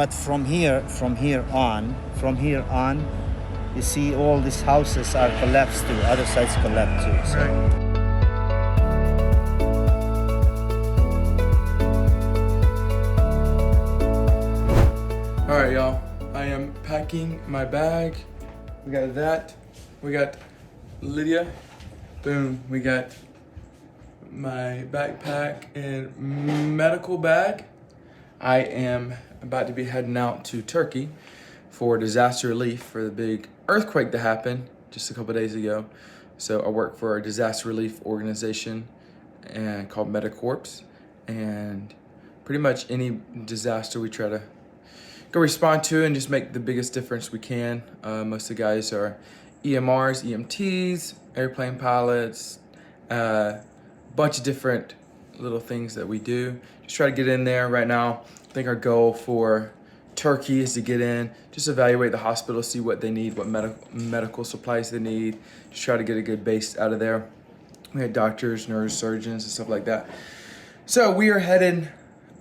But from here on, you see all these houses are collapsed too. Other sides collapsed too. So. All right, y'all. I am packing my bag. We got that. We got Lydia. Boom. We got my backpack and medical bag. I am about to be heading out to Turkey for disaster relief for the big earthquake that happened just a couple days ago. So I work for a disaster relief organization called MedicCorps, and pretty much any disaster we try to go respond to and just make the biggest difference we can. Most of the guys are EMRs, EMTs, airplane pilots, bunch of different little things that we do. Just try to get in there right now. I think our goal for Turkey is to get in, just evaluate the hospital, see what they need, what medical supplies they need, just try to get a good base out of there. We had doctors, neurosurgeons, and stuff like that. So we are headed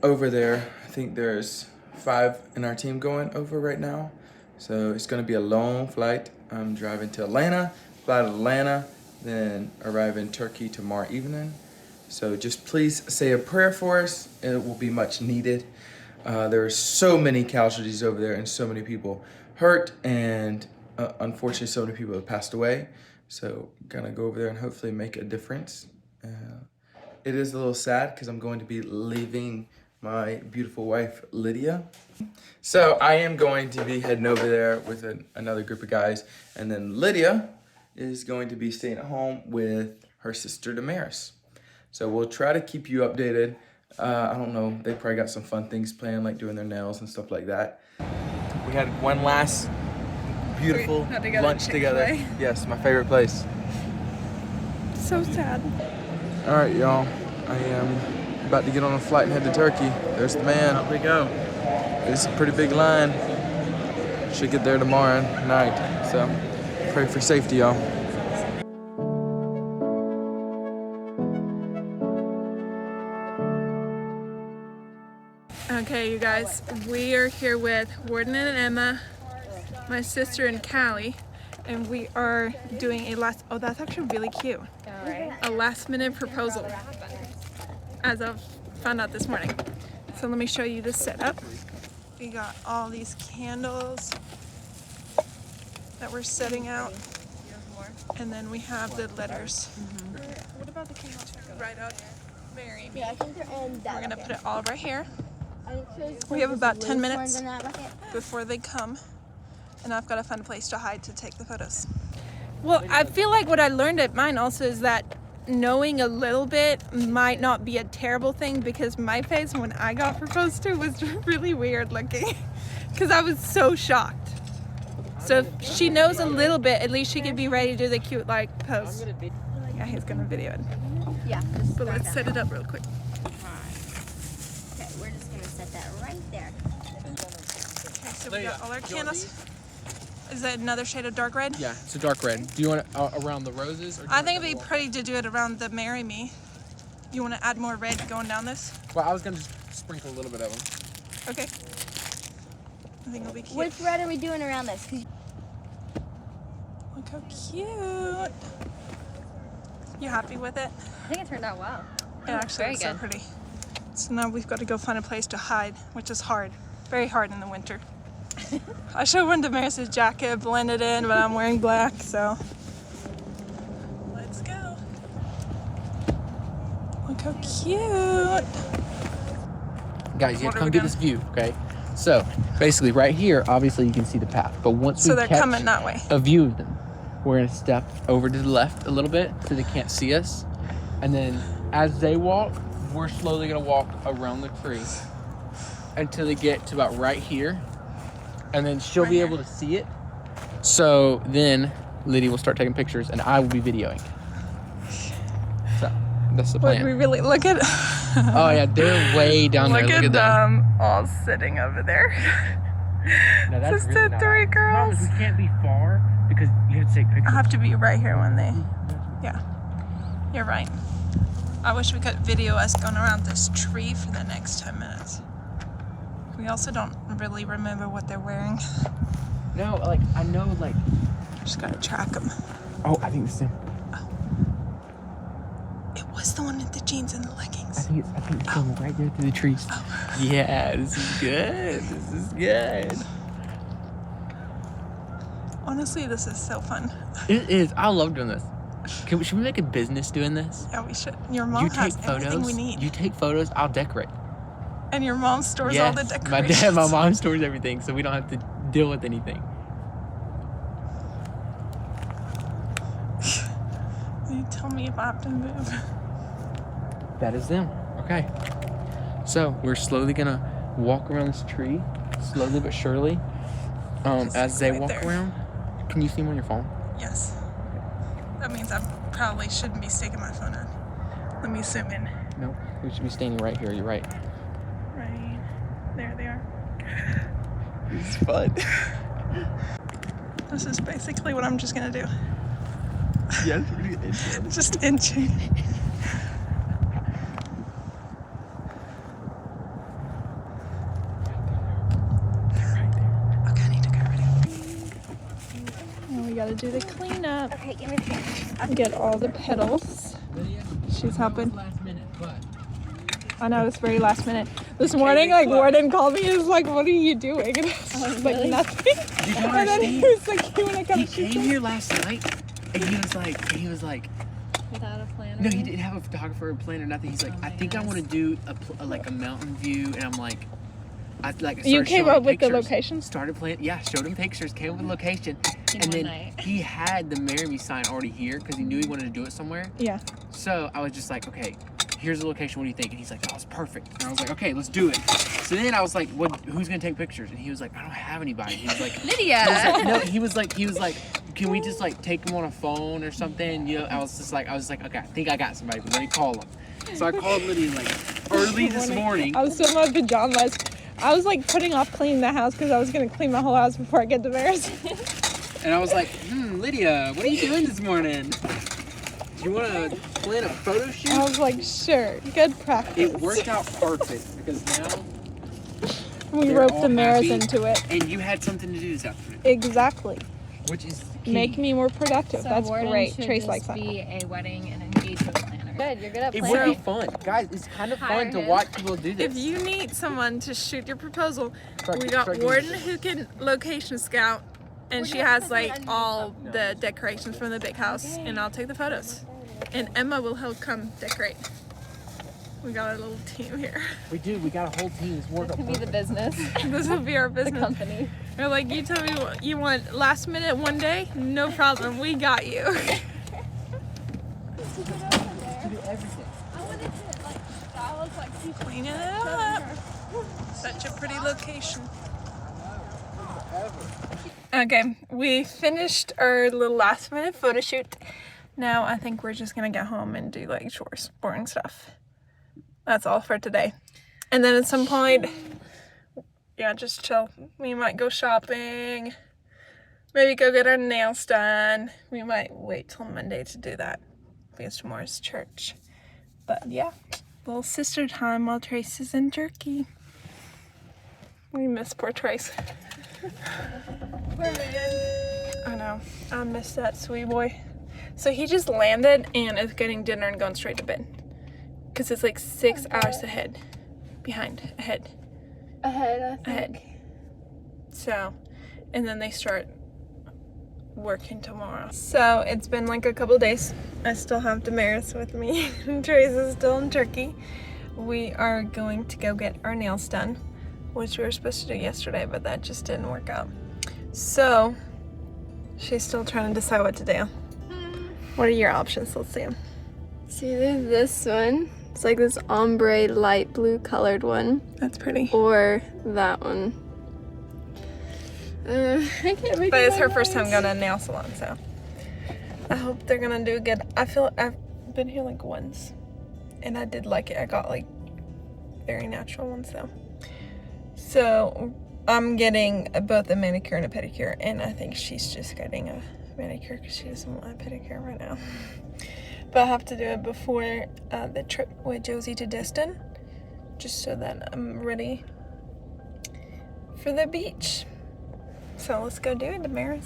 over there. I think there's 5 in our team going over right now. So it's gonna be a long flight. I'm driving to Atlanta, fly to Atlanta, then arrive in Turkey tomorrow evening. So just please say a prayer for us. It will be much needed. There are so many casualties over there and so many people hurt, and unfortunately so many people have passed away. So gonna go over there and hopefully make a difference. It is a little sad because I'm going to be leaving my beautiful wife, Lydia. So I am going to be heading over there with another group of guys, and then Lydia is going to be staying at home with her sister, Damaris. So we'll try to keep you updated. I don't know, they probably got some fun things planned, like doing their nails and stuff like that. We had one last beautiful lunch together. Yes, my favorite place. So sad. All right, y'all. I am about to get on a flight and head to Turkey. There's the man. Up we go. It's a pretty big line. Should get there tomorrow night. So pray for safety, y'all. Okay, you guys, we are here with Warden and Emma, my sister and Callie, and we are doing a that's actually really cute. A last minute proposal, as I've found out this morning. So let me show you the setup. We got all these candles that we're setting out, and then we have the letters. What about the candles? Right up, marry me. We're gonna put it all right here. We have about 10 minutes before they come, and I've got to find a place to hide to take the photos. Well, I feel like what I learned at mine also is that knowing a little bit might not be a terrible thing, because my face when I got proposed to was really weird looking because I was so shocked. So if she knows a little bit, at least she could be ready to do the cute like pose. Yeah, he's gonna video it. Yeah. But let's set it up real quick. There. Okay, so we got all our candles. Is that another shade of dark red? Yeah, it's a dark red. Do you want it around the roses? Or I think it'd be pretty to do it around the marry me. You want to add more red going down this? Well, I was going to just sprinkle a little bit of them. Okay. I think it'll be cute. Which red are we doing around this? Look how cute. You happy with it? I think it turned out well. It actually looks so pretty. So now we've got to go find a place to hide, which is hard. Very hard in the winter. I should have worn Damaris' jacket, blended in, but I'm wearing black, so. Let's go. Look how cute. Guys, you have to come get this view, okay? So, basically right here, obviously you can see the path, but once we they're catch coming that way. a view of them, we're gonna step over to the left a little bit so they can't see us. And then as they walk, we're slowly gonna walk around the tree until they get to about right here, and then she'll be able to see it. So then Lydia will start taking pictures and I will be videoing. So that's the plan. But we really look at. Oh yeah, they're way down there. Look at them all sitting over there. No, that's Just really the not three right. girls. We can't be far because you have to take pictures. I have to be right here when they. Yeah, you're right. I wish we could video us going around this tree for the next 10 minutes. We also don't really remember what they're wearing. No, like, I know, like... Just gotta track them. Oh, I think it's him. It was the one with the jeans and the leggings. I think it's him right there through the trees. Yeah, this is good. This is good. Honestly, this is so fun. It is. I love doing this. Should we make a business doing this? Yeah, we should. Your mom You has take everything photos. we need. You take photos. I'll decorate. And your mom stores all the my decorations. my mom stores everything, so we don't have to deal with anything. You tell me if I have to move. That is them. Okay. So we're slowly gonna walk around this tree, slowly but surely. As they right walk there. around. Can you see them on your phone? Yes. That means I probably shouldn't be sticking my phone on. Let me zoom in. No, we should be standing right here. You're right. Right. There they are. This is fun. This is basically what I'm just gonna do. Yes. Just inching. Okay, I need to get ready. Now we gotta do the cleanup. Okay, give me the phone. Get all the petals. She's helping. Last minute, but I know it's very last minute. This morning, like Warden called me and was like, "What are you doing?" And I was like, really? "Nothing." you don't And then he understand. was like, "You wanna come He shoot came them?" here last night, and he was like, Without a plan. no, he didn't have a photographer or plan or nothing. He's like, I think I want to do like a mountain view, and I'm like, You came showing up with the pictures. location? Started playing, yeah, showed him pictures, came up with the location, In and one then night. he had the Marry Me sign already here because he knew he wanted to do it somewhere. Yeah. So I was just like, okay, here's the location. What do you think? And he's like, oh, it's perfect. And I was like, okay, let's do it. So then I was like, who's gonna take pictures? And he was like, I don't have anybody. He was like, Lydia. he was like, can we just like take him on a phone or something? You know, I was like, okay, I think I got somebody, but let me call him. So I called Lydia like early this morning. I was still in my pajamas. I was like putting off cleaning the house because I was gonna clean my whole house before I get to Maris. And I was like, Lydia, what are you doing this morning? Do you want to plan a photo shoot? I was like, sure, good practice. It worked out perfect because now We they're roped all the Maris happy. into it. And you had something to do this afternoon, Exactly. which is key. Make me more productive. So That's Warden great. should Trace just likes that. be a wedding and engagement planner. Good, you're good at It planning. would be fun, guys. It's kind of Hire fun to him. watch people do this. If you need someone to shoot your proposal, Start- we got start doing Warden this. who can location scout, and she has like all the decorations from the big house, and I'll take the photos. And Emma will help come decorate. We got our little team here. We do. We got a whole team. It's working. Could be the business, This will be our the business. company. We're like, you tell me what you want last minute one day, no problem, we got you. to do everything. Clean it up. Such a pretty location. Okay, we finished our little last minute photo shoot. Now I think we're just gonna get home and do like chores, boring stuff. That's all for today. And then at some point, yeah, just chill. We might go shopping. Maybe go get our nails done. We might wait till Monday to do that because tomorrow's church. But yeah, little sister time while Trace is in Turkey. We miss poor Trace. I know. I miss that sweet boy. So he just landed and is getting dinner and going straight to bed. Because it's like 6 hours ahead. Ahead. So, and then they start working tomorrow. So it's been like a couple days. I still have Damaris with me. Trace is still in Turkey. We are going to go get our nails done, which we were supposed to do yesterday, but that just didn't work out. So she's still trying to decide what to do. What are your options? Let's see them. It's either this one, it's like this ombre light blue colored one, That's pretty. or that one. I can't make But it's up her my first time mind. going to a nail salon, so I hope they're gonna do good. I feel I've been here like once, and I did like it. I got like very natural ones though. So I'm getting both a manicure and a pedicure, and I think she's just getting a manicure because she doesn't want a pedicure right now. But I have to do it before the trip with Josie to Destin, just so that I'm ready for the beach. So let's go do it, Damaris.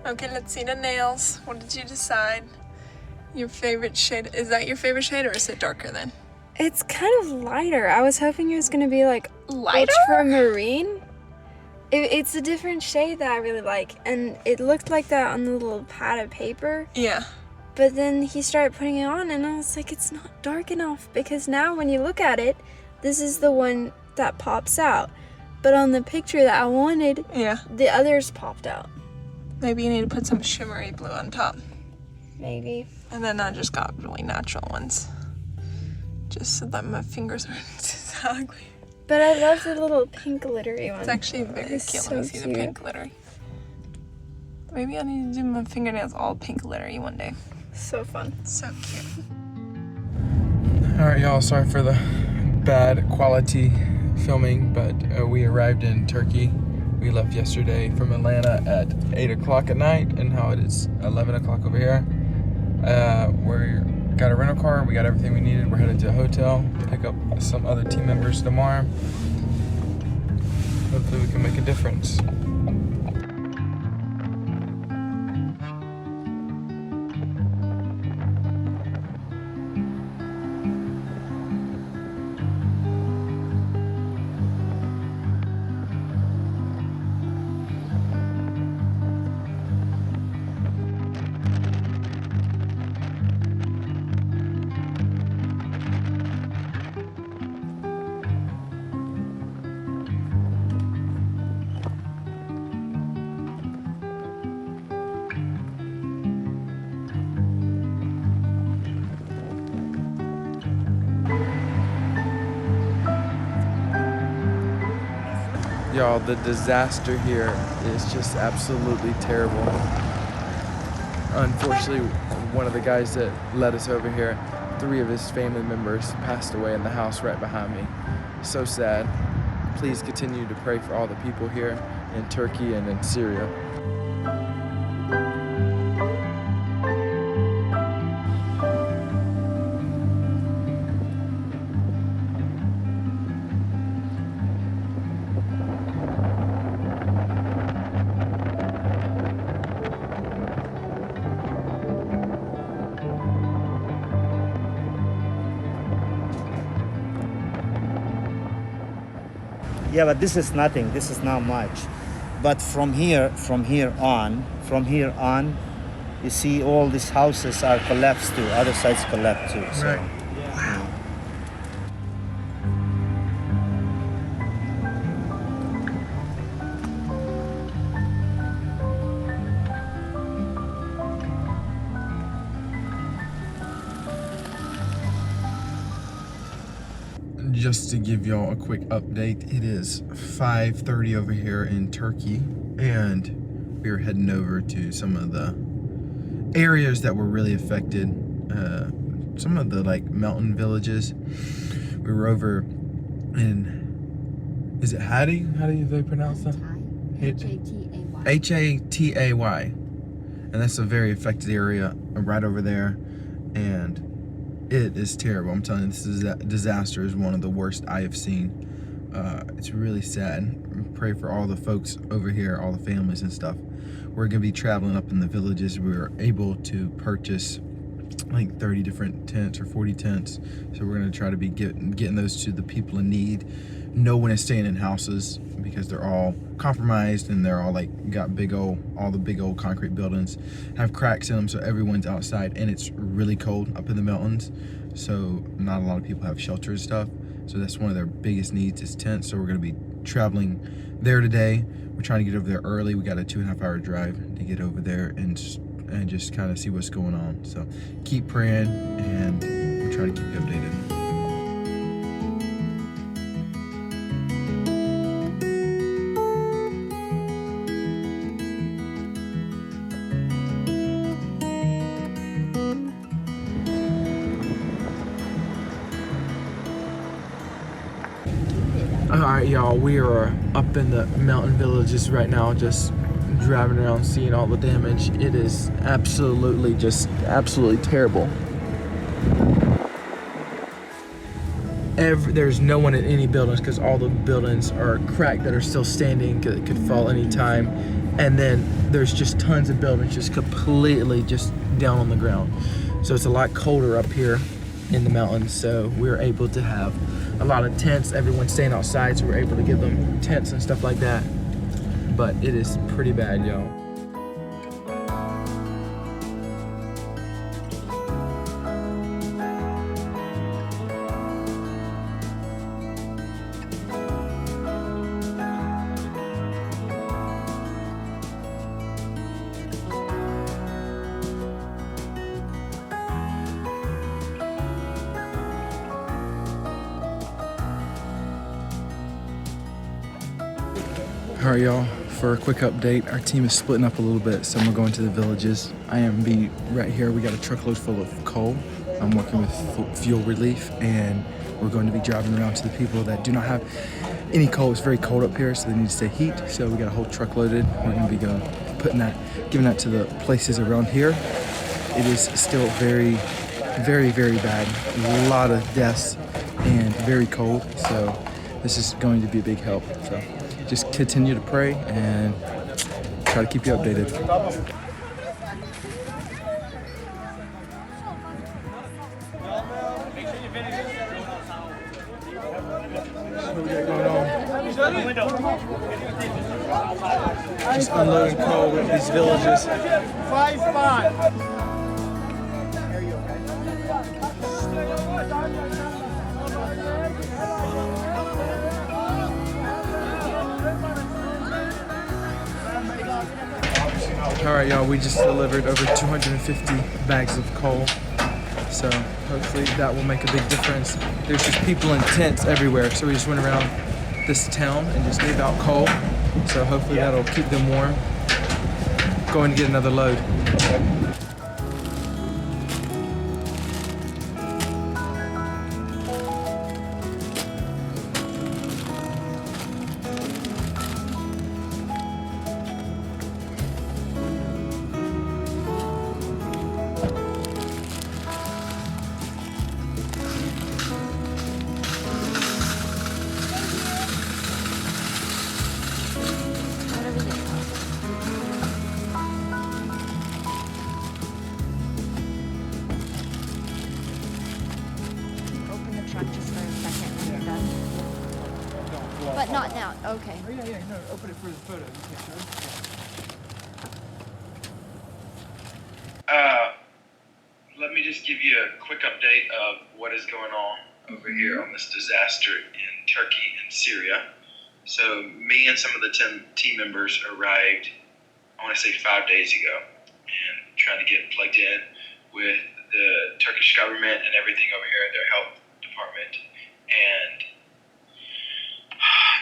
Okay, let's see the nails. What did you decide? Your favorite shade, is that your favorite shade or is it darker then? It's kind of lighter. I was hoping it was gonna be like Lighter? ultramarine. It's a different shade that I really like, and it looked like that on the little pad of paper. Yeah. But then he started putting it on, and I was like, it's not dark enough, because now when you look at it, this is the one that pops out. But on the picture that I wanted, Yeah. the others popped out. Maybe you need to put some shimmery blue on top. Maybe. And then I just got really natural ones. Just so that my fingers aren't so ugly. But I love the little pink glittery one. It's actually very It's cute. so Let me see the cute. pink glittery. Maybe I need to do my fingernails all pink glittery one day. So fun. So cute. Alright, y'all, sorry for the bad quality filming, but we arrived in Turkey. We left yesterday from Atlanta at 8 o'clock at night, and now it is 11 o'clock over here. We got a rental car, we got everything we needed. We're headed to a hotel, pick up some other team members tomorrow. Hopefully we can make a difference. Y'all, the disaster here is just absolutely terrible. Unfortunately, one of the guys that led us over here, 3 of his family members passed away in the house right behind me. So sad. Please continue to pray for all the people here in Turkey and in Syria. Yeah, but this is nothing. This is not much. But from here on, you see all these houses are collapsed too. Other sides collapsed too. So. Right. Just to give y'all a quick update, it is 5:30 over here in Turkey, and we are heading over to some of the areas that were really affected. Some of the like mountain villages. We were over in, is it Hatay? How do they pronounce that? Hatay. Hatay, and that's a very affected area right over there, and it is terrible. I'm telling you, this is a disaster is one of the worst I have seen. It's really sad. Pray for all the folks over here, all the families and stuff. We're gonna be traveling up in the villages. We were able to purchase like 30 different tents or 40 tents. So we're gonna try to be getting those to the people in need. No one is staying in houses because they're all compromised and they're all like got all the big old concrete buildings have cracks in them, so everyone's outside, and it's really cold up in the mountains, so not a lot of people have shelter and stuff. So that's one of their biggest needs is tents. So we're going to be traveling there today. We're trying to get over there early. We got a 2.5 hour drive to get over there and just kind of see what's going on. So keep praying, and we're trying to keep you updated. All Alright y'all, we are up in the mountain villages right now, just driving around seeing all the damage. It is absolutely terrible. There's no one in any buildings because all the buildings are cracked that are still standing, it could fall anytime. And then there's just tons of buildings just completely just down on the ground. So it's a lot colder up here in the mountains, so we're able to have a lot of tents. Everyone's staying outside, so we're able to give them tents and stuff like that. But it is pretty bad, y'all. All right, y'all, for a quick update, our team is splitting up a little bit. Some are going to the villages. I am right here. We got a truckload full of coal. I'm working with fuel relief, and we're going to be driving around to the people that do not have any coal. It's very cold up here, so they need to stay heat. So we got a whole truck loaded. We're going to be giving that to the places around here. It is still very, very, very bad. A lot of deaths and very cold. So this is going to be a big help. So just continue to pray and try to keep you updated. What we got going on? Just unloading coal with these villages. 5-5. All right, y'all, we just delivered over 250 bags of coal. So hopefully that will make a big difference. There's just people in tents everywhere. So we just went around this town and just gave out coal. So hopefully that'll keep them warm. Going to get another load. Just for a second when you're done. But not now. Okay. Oh, yeah, no, open it for the photo. Let me just give you a quick update of what is going on over here on this disaster in Turkey and Syria. So me and some of the team members arrived, I want to say 5 days ago, and trying to get plugged in with the Turkish government and everything over here, their health department, and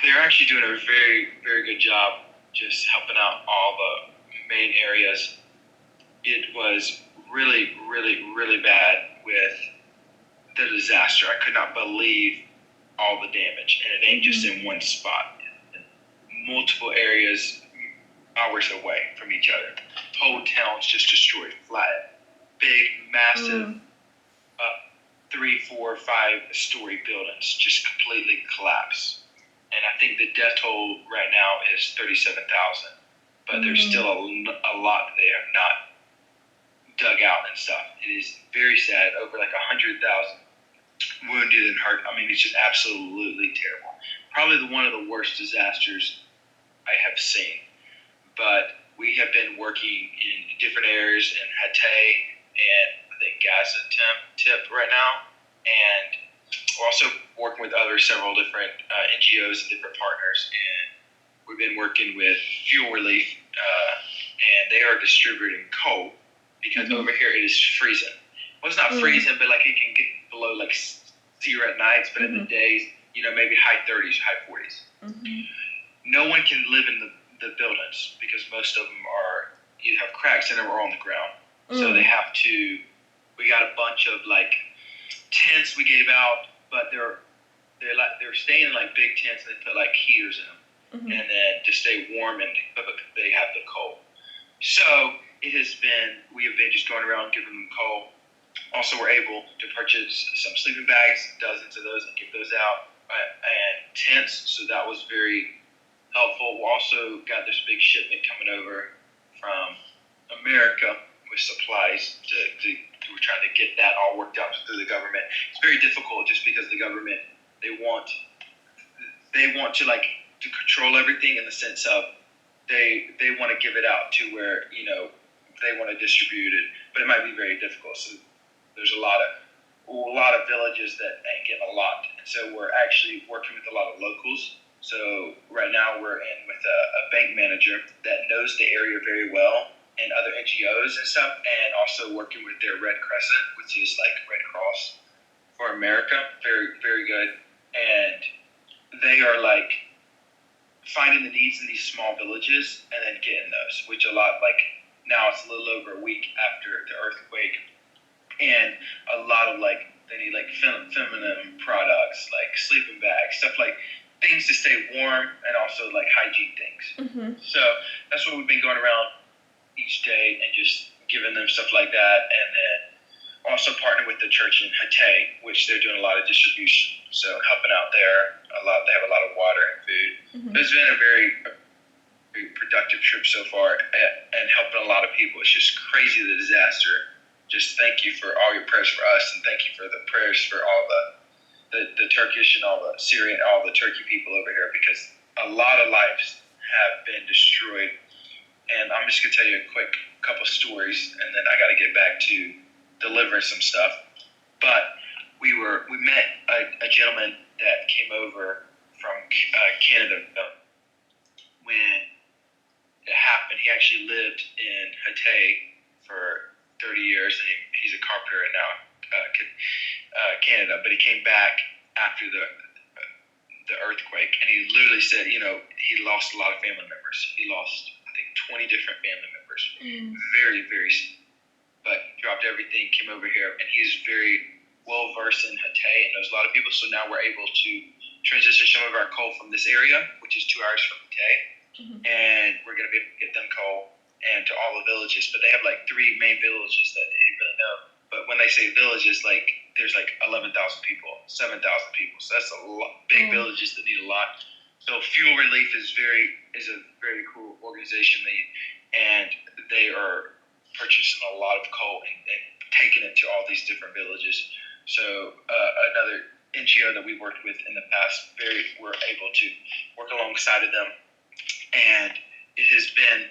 they're actually doing a very, very good job just helping out all the main areas. It was really, really, really bad with the disaster. I could not believe all the damage, and it ain't just in one spot. In multiple areas, hours away from each other. Whole towns just destroyed, flat, big, massive, 3, 4, 5-story buildings just completely collapse. And I think the death toll right now is 37,000, but there's still a lot they have not dug out and stuff. It is very sad. Over like 100,000 wounded and hurt. I mean, it's just absolutely terrible. Probably one of the worst disasters I have seen. But we have been working in different areas in Hatay and I think Gaza Tip right now, and we're also working with several different NGOs and different partners, and we've been working with fuel relief, and they are distributing coal because over here it is freezing. Well, it's not freezing, but like it can get below like 0 at nights, but in the days, maybe high 30s, high 40s. No one can live in the buildings because most of them are either have cracks in them or on the ground. So they have to. We got a bunch of like tents we gave out, but they're they're staying in like big tents and they put like heaters in them, and then to stay warm and cook, they have the coal. So we have been just going around giving them coal. Also, we're able to purchase some sleeping bags, dozens of those, and give those out, and tents. So that was very helpful. We also got this big shipment coming over from America with supplies. We're trying to get that all worked out through the government. It's very difficult just because the government they want to like to control everything in the sense of they want to give it out to where they want to distribute it, but it might be very difficult. So there's a lot of villages that ain't getting a lot, and so we're actually working with a lot of locals. So right now we're in with a bank manager that knows the area very well and other NGOs and stuff, and also working with their Red Crescent, which is like Red Cross for America. Very, very good. And they are like finding the needs in these small villages and then getting those, which a lot like now it's a little over a week after the earthquake, and a lot of like they need like feminine products like sleeping bags, stuff like things to stay warm, and also like hygiene things. So that's what we've been going around each day and just giving them stuff like that, and then also partnering with the church in Hatay, which they're doing a lot of distribution, so helping out there a lot. They have a lot of water and food. It's been a very productive trip so far, and helping a lot of people. It's just crazy, the disaster. Just thank you for all your prayers for us, and thank you for the prayers for all the Turkish and all the Syrian, all the Turkey people over here, because a lot of lives have been destroyed. And I'm just gonna tell you a quick couple stories, and then I got to get back to delivering some stuff. But we met a gentleman that came over from Canada when it happened. He actually lived in Hatay for 30 years, and he's a carpenter in now Canada. But he came back after the earthquake, and he literally said, he lost a lot of family members. He lost, I think, 20 different family members. Very, very. But dropped everything, came over here, and he's very well versed in Hatay and knows a lot of people. So now we're able to transition some of our coal from this area, which is 2 hours from Hatay, and we're going to be able to get them coal and to all the villages. But they have like 3 main villages that they really know. But when they say villages, like there's like 11,000 people, 7,000 people. So that's a lot, big villages that need a lot. So Fuel Relief is a very cool organization. They are purchasing a lot of coal and taking it to all these different villages. So another NGO that we worked with in the past, we're able to work alongside of them, and it has been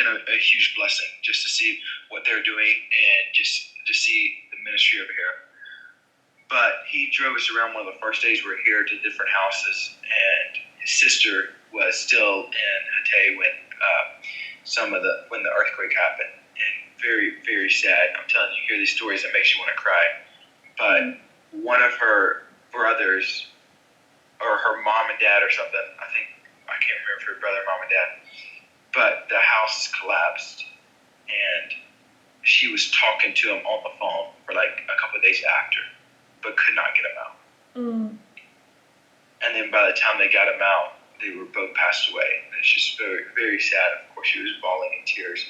a huge blessing just to see what they're doing and just to see the ministry over here. But he drove us around one of the first days we were here to different houses, and his sister was still in Hatay when the earthquake happened, and very, very sad. I'm telling you, hear these stories, it makes you want to cry. But one of her brothers, or her mom and dad or something, I can't remember if her brother, mom and dad, but the house collapsed, and she was talking to him on the phone for like a couple of days after, but could not get him out. And then by the time they got him out, they were both passed away. And it's just very, very sad. Of course, she was bawling in tears,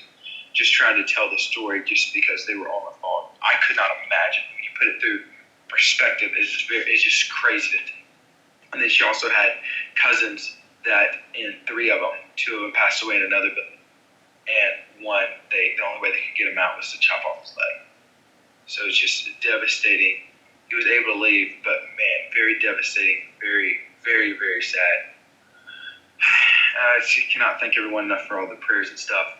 just trying to tell the story just because they were on the phone. I could not imagine. When you put it through perspective, it's just crazy to think. And then she also had cousins that, in 3 of them, 2 of them passed away in another building. And one, the only way they could get him out was to chop off his leg. So it's just devastating. He was able to leave, but man, very devastating, very, very, very sad. I just cannot thank everyone enough for all the prayers and stuff.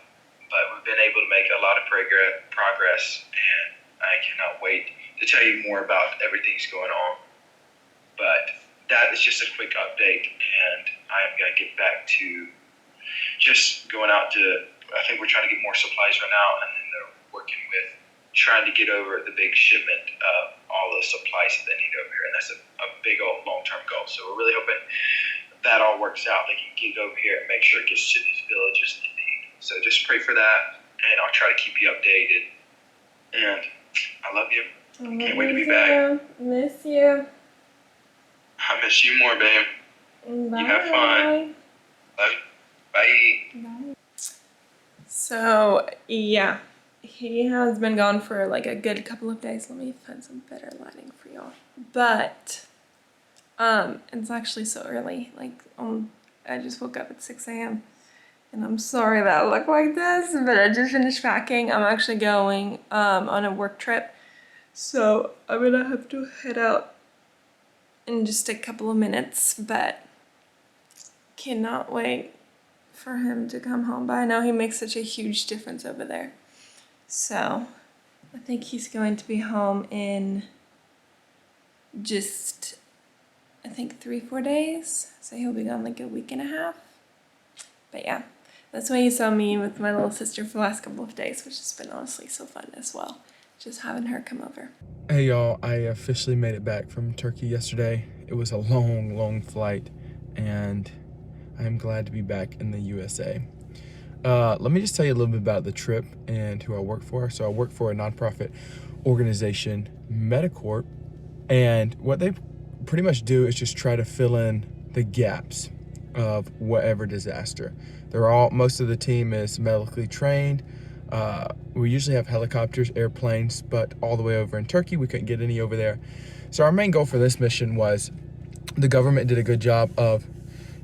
But we've been able to make a lot of progress, and I cannot wait to tell you more about everything that's going on. But that is just a quick update, and I'm going to get back to just going out to, I think we're trying to get more supplies right now, and then they're working with trying to get over the big shipment of all the supplies that they need over here, and that's a big old long-term goal. So we're really hoping that all works out. They can get over here and make sure it gets to these villages in need. So just pray for that, and I'll try to keep you updated. And I love you. Can't wait to be back. Miss you. I miss you more, babe. Bye. You have fun. Love you. Bye. So yeah, he has been gone for like a good couple of days. Let me find some better lighting for y'all. But it's actually so early. Like I just woke up at 6 a.m. and I'm sorry that I look like this, but I just finished packing. I'm actually going on a work trip, so I'm gonna have to head out in just a couple of minutes. But cannot wait for him to come home. But I know he makes such a huge difference over there. So I think he's going to be home in just, I think 3-4 days. So he'll be gone like a week and a half. But yeah, that's why you saw me with my little sister for the last couple of days, which has been honestly so fun as well. Just having her come over. Hey y'all, I officially made it back from Turkey yesterday. It was a long, long flight, and I'm glad to be back in the USA. Let me just tell you a little bit about the trip and who I work for. So I work for a nonprofit organization, MedicCorps, and what they pretty much do is just try to fill in the gaps of whatever disaster. Most of the team is medically trained. We usually have helicopters, airplanes, but all the way over in Turkey, we couldn't get any over there. So our main goal for this mission was, the government did a good job of,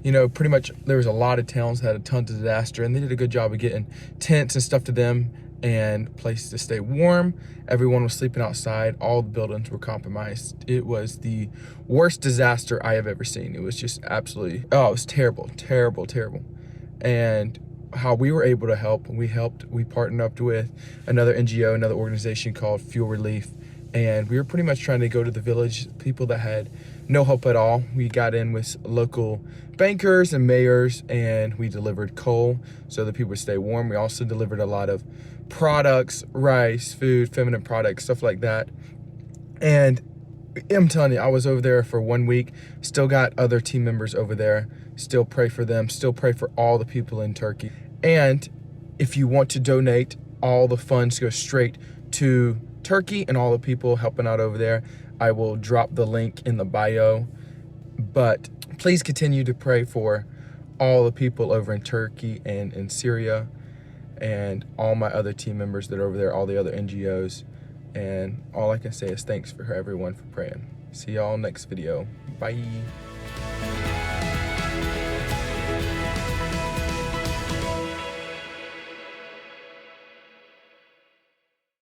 pretty much there was a lot of towns that had a ton of disaster, and they did a good job of getting tents and stuff to them and places to stay warm. Everyone was sleeping outside. All the buildings were compromised. It was the worst disaster I have ever seen. It was just absolutely, it was terrible, terrible, terrible. And how we were able to help, we partnered up with another NGO, another organization called Fuel Relief, and we were pretty much trying to go to the village, people that had no hope at all. We got in with local bankers and mayors, and we delivered coal so that people would stay warm. We also delivered a lot of products, rice, food, feminine products, stuff like that. And I'm telling you, I was over there for 1 week, still got other team members over there, still pray for them, still pray for all the people in Turkey. And if you want to donate, all the funds go straight to Turkey and all the people helping out over there. I will drop the link in the bio. But please continue to pray for all the people over in Turkey and in Syria, and all my other team members that are over there, all the other NGOs. And all I can say is thanks for everyone for praying. See y'all next video. Bye.